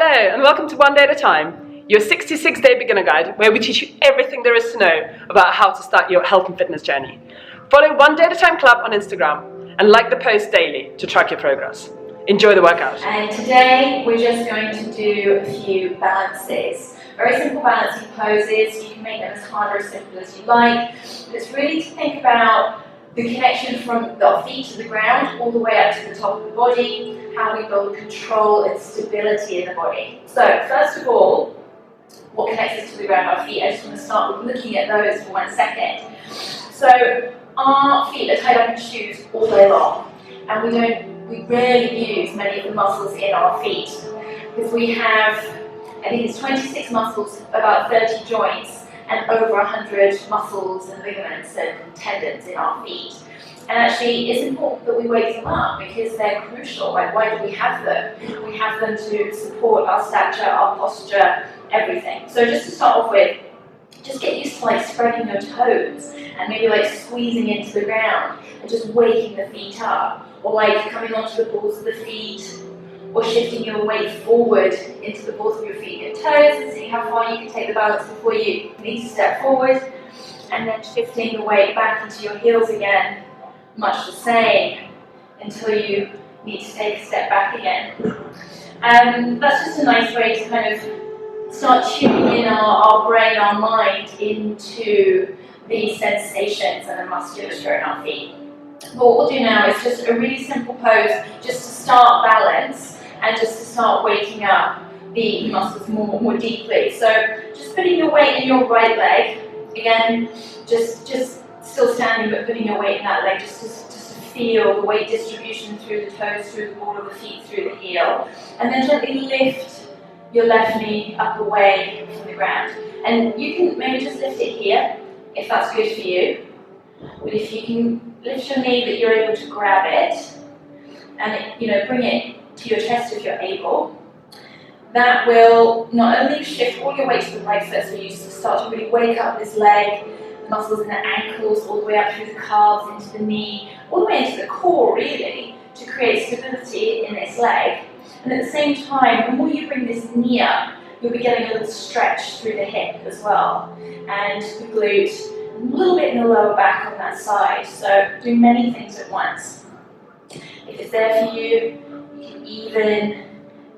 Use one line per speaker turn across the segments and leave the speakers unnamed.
Hello and welcome to One Day at a Time, your 66-day beginner guide where we teach you everything there is to know about how to start your health and fitness journey. Follow One Day at a Time Club on Instagram and like the post daily to track your progress. Enjoy the workout.
And today we're just going to do a few balances. Very simple balancing poses. You can make them as hard or as simple as you like. But it's really to think about the connection from the feet to the ground all the way up to the top of the body, how we build control and stability in the body. So first of all, what connects us to the ground? Our feet. I just want to start with looking at those for 1 second. So our feet are tied up in shoes all day long, and we rarely use many of the muscles in our feet because we have, I think it's 26 muscles, about 30 joints, and over 100 muscles and ligaments and tendons in our feet. And actually, it's important that we wake them up because they're crucial. Like, why do we have them? We have them to support our stature, our posture, everything. So just to start off with, just get used to like spreading your toes and maybe like squeezing into the ground and just waking the feet up, or like coming onto the balls of the feet, or shifting your weight forward into the balls of your feet and toes and seeing how far you can take the balance before you need to step forward, and then shifting the weight back into your heels again, much the same, until you need to take a step back again. That's just a nice way to kind of start tuning in our brain, our mind into these sensations and the musculature in our feet. But what we'll do now is just a really simple pose just to start balance and just to start waking up the muscles more deeply. So just putting your weight in your right leg, again, just still standing but putting your weight in that leg just to feel the weight distribution through the toes, through the ball of the feet, through the heel, and then gently lift your left knee up away from the ground. And you can maybe just lift it here if that's good for you, but if you can lift your knee that you're able to grab it and bring it to your chest if you're able, that will not only shift all your weight to the right foot, so you start to really wake up this leg, the muscles in the ankles, all the way up through the calves, into the knee, all the way into the core really, to create stability in this leg. And at the same time, the more you bring this knee up, you'll be getting a little stretch through the hip as well, and the glute, a little bit in the lower back on that side. So do many things at once. If it's there for you, you can even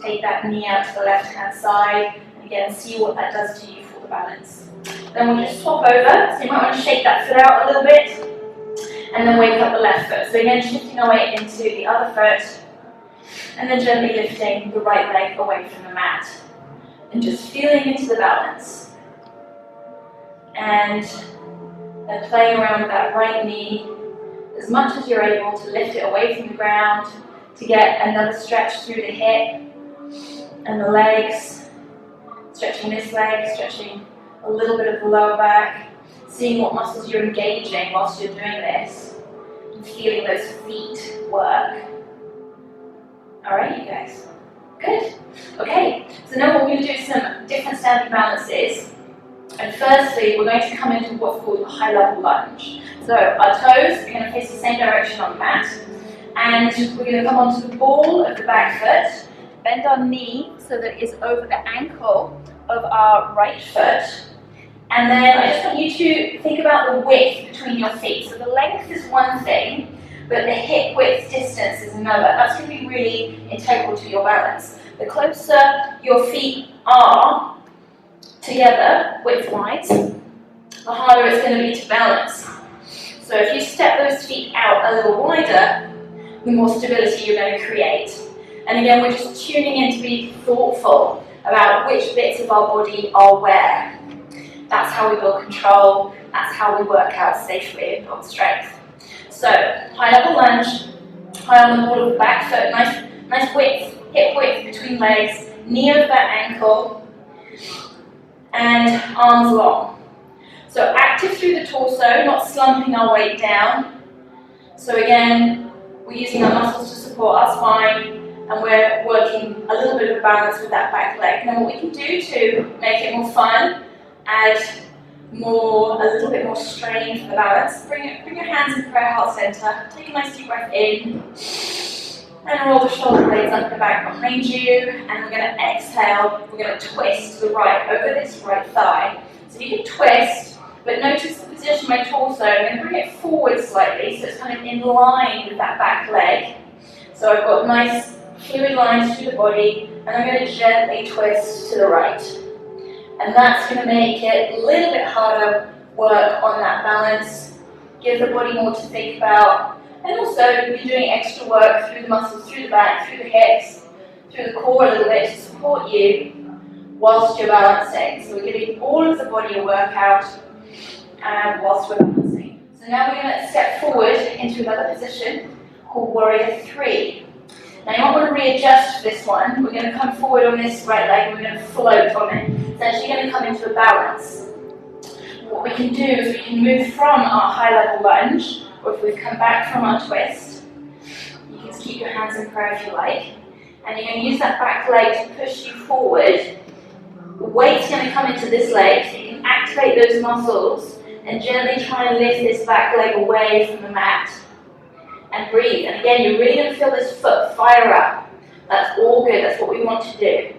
take that knee out to the left-hand side, and again, see what that does to you for the balance. Then we'll just swap over, so you might want to shake that foot out a little bit, and then wake up the left foot. So again, shifting our weight into the other foot, and then gently lifting the right leg away from the mat, and just feeling into the balance. And then playing around with that right knee as much as you're able to lift it away from the ground to get another stretch through the hip and the legs, stretching this leg, stretching a little bit of the lower back, seeing what muscles you're engaging whilst you're doing this, and feeling those feet work. Alright, you guys? Good. Okay, so now we're going to do some different standing balances. And firstly, we're going to come into what's called a high-level lunge. So our toes are going to face the same direction on the mat, and we're going to come onto the ball of the back foot, bend our knee so that it is over the ankle of our right foot, and then I just want you to think about the width between your feet. So the length is one thing, but the hip width distance is another. That's going to be really integral to your balance. The closer your feet are together, width-wise, the harder it's going to be to balance. So if you step those feet out a little wider, the more stability you're going to create. And again, we're just tuning in to be thoughtful about which bits of our body are where. That's how we build control, that's how we work out safely and build strength. So, high level lunge, high on the ball of the back foot, nice width, hip width between legs, knee over that ankle, and arms long. So active through the torso, not slumping our weight down. So again, we're using our muscles to support our spine, and we're working a little bit of a balance with that back leg. Now what we can do to make it more fun, add a little bit more strain for the balance, bring your hands in prayer heart center, take a nice deep breath in, and roll the shoulder blades up and back behind you, and we're going to exhale, we're going to twist to the right, over this right thigh. So you can twist, but notice the position of my torso. I'm going to bring it forward slightly, so it's kind of in line with that back leg. So I've got nice fluid lines through the body, and I'm going to gently twist to the right. And that's going to make it a little bit harder work on that balance, give the body more to think about, and also you're doing extra work through the muscles, through the back, through the hips, through the core a little bit to support you whilst you're balancing. So we're giving all of the body a workout whilst we're balancing. So now we're going to step forward into another position called Warrior 3. Now you might want to readjust for this one. We're going to come forward on this right leg and we're going to float on it. It's actually going to come into a balance. What we can do is we can move from our high level lunge, or if we've come back from our twist, you can just keep your hands in prayer if you like, and you're going to use that back leg to push you forward. The weight's going to come into this leg, so you can activate those muscles and gently try and lift this back leg away from the mat. And breathe. And again, you're really going to feel this foot fire up. That's all good. That's what we want to do.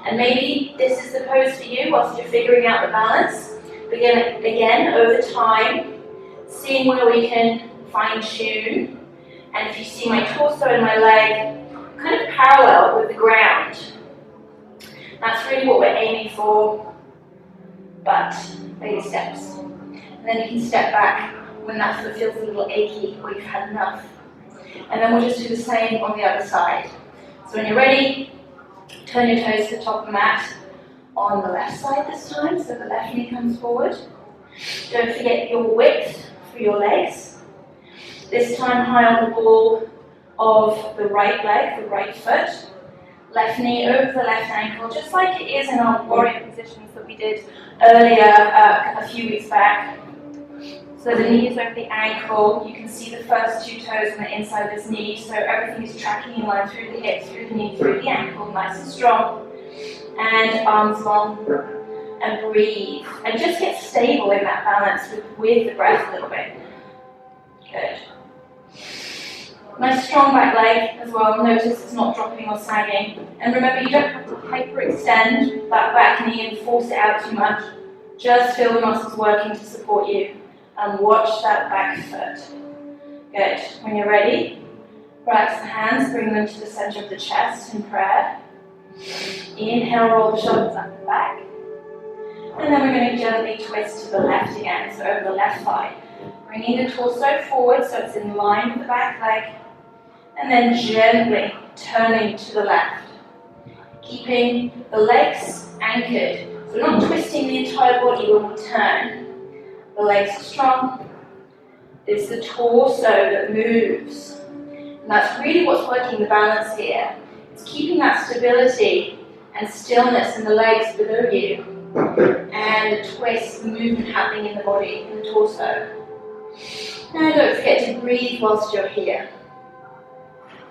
And maybe this is the pose for you whilst you're figuring out the balance. Begin again over time, seeing where we can fine tune. And if you see my torso and my leg kind of parallel with the ground, that's really what we're aiming for. But baby steps. And then you can step back when that foot feels a little achy or you've had enough. And then we'll just do the same on the other side. So when you're ready, turn your toes to the top of the mat on the left side this time, so the left knee comes forward. Don't forget your width for your legs. This time high on the ball of the right leg, the right foot. Left knee over the left ankle, just like it is in our warrior positions that we did earlier a few weeks back. So the knee is over the ankle, you can see the first two toes on the inside of this knee, so everything is tracking in line through the hips, through the knee, through the ankle, nice and strong. And arms long, and breathe. And just get stable in that balance with the breath a little bit. Good. Nice strong back leg as well, notice it's not dropping or sagging. And remember, you don't have to hyperextend that back knee and force it out too much. Just feel the muscles working to support you. And watch that back foot. Good. When you're ready, relax the hands, bring them to the center of the chest in prayer. Inhale, roll the shoulders up and back. And then we're going to gently twist to the left again, so over the left thigh. Bringing the torso forward so it's in line with the back leg. And then gently turning to the left. Keeping the legs anchored. So we're not twisting the entire body when we turn. The legs are strong. It's the torso that moves. And that's really what's working the balance here. It's keeping that stability and stillness in the legs below you. And the twist, the movement happening in the body, in the torso. Now don't forget to breathe whilst you're here.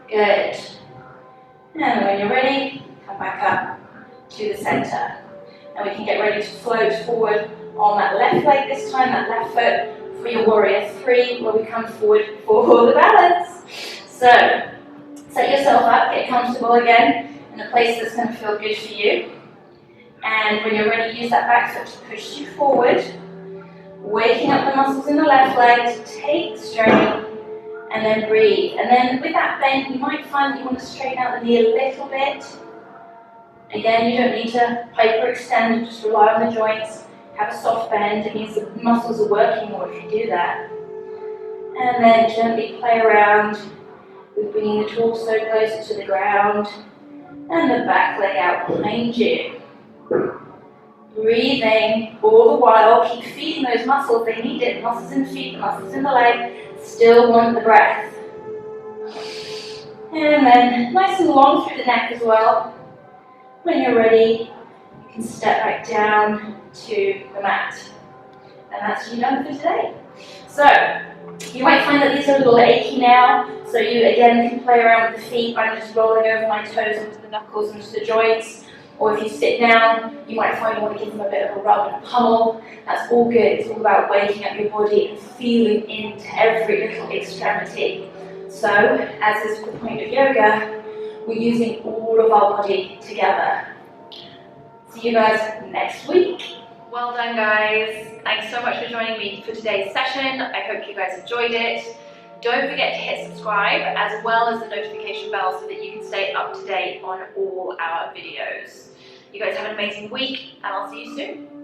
Good. And when you're ready, come back up to the center. And we can get ready to float forward on that left leg this time, that left foot for your warrior 3, where we come forward for the balance. So, set yourself up, get comfortable again in a place that's going to feel good for you. And when you're ready, use that back foot to push you forward, waking up the muscles in the left leg to take strain, and then breathe. And then with that bend, you might find that you want to straighten out the knee a little bit. Again, you don't need to hyperextend, just rely on the joints. Have a soft bend, it means the muscles are working more if you do that. And then gently play around with bringing the torso closer to the ground and the back leg out behind you. Breathing all the while, keep feeding those muscles, they need it. The muscles in the feet, the muscles in the leg, still want the breath. And then nice and long through the neck as well. When you're ready, you can step back down to the mat. And that's you done for today. So, you might find that these are a little achy now, so you again can play around with the feet. I'm just rolling over my toes onto the knuckles and to the joints. Or if you sit down, you might find you want to give them a bit of a rub and a pummel. That's all good. It's all about waking up your body and feeling into every little extremity. So, as is the point of yoga, we're using all of our body together. See you guys next week. Well done, guys. Thanks so much for joining me for today's session. I hope you guys enjoyed it. Don't forget to hit subscribe as well as the notification bell so that you can stay up to date on all our videos. You guys have an amazing week, and I'll see you soon.